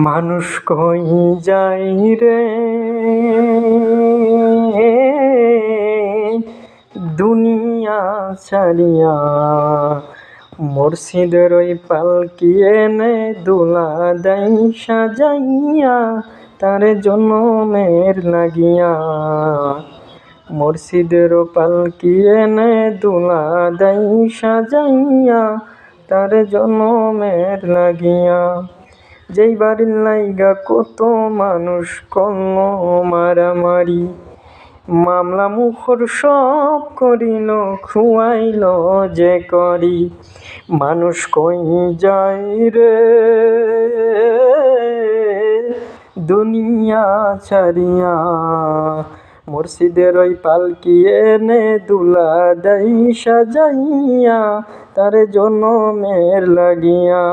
মানুষ কই যাই রে দুনিয়া ছাড়িয়া, মুর্শিদের ওই পালকি এনে দুলা দেই সাজাইয়া, তার জনমের লাগিয়া। মুর্শিদের পালকি এনে দুলা দেই সাজাইয়া, তার জনমের লাগিয়া। যেই বাড়ির লাইগা কত মানুষ করল মারামারি, মামলা মুখর সব করিল খুয়াইল যে করি। মানুষ কই যায় রে দুনিয়া ছাড়িয়া, মুর্শিদের ওই পালকি এনে দুলা দেই সাজাইয়া, তার জনমের লাগিয়া।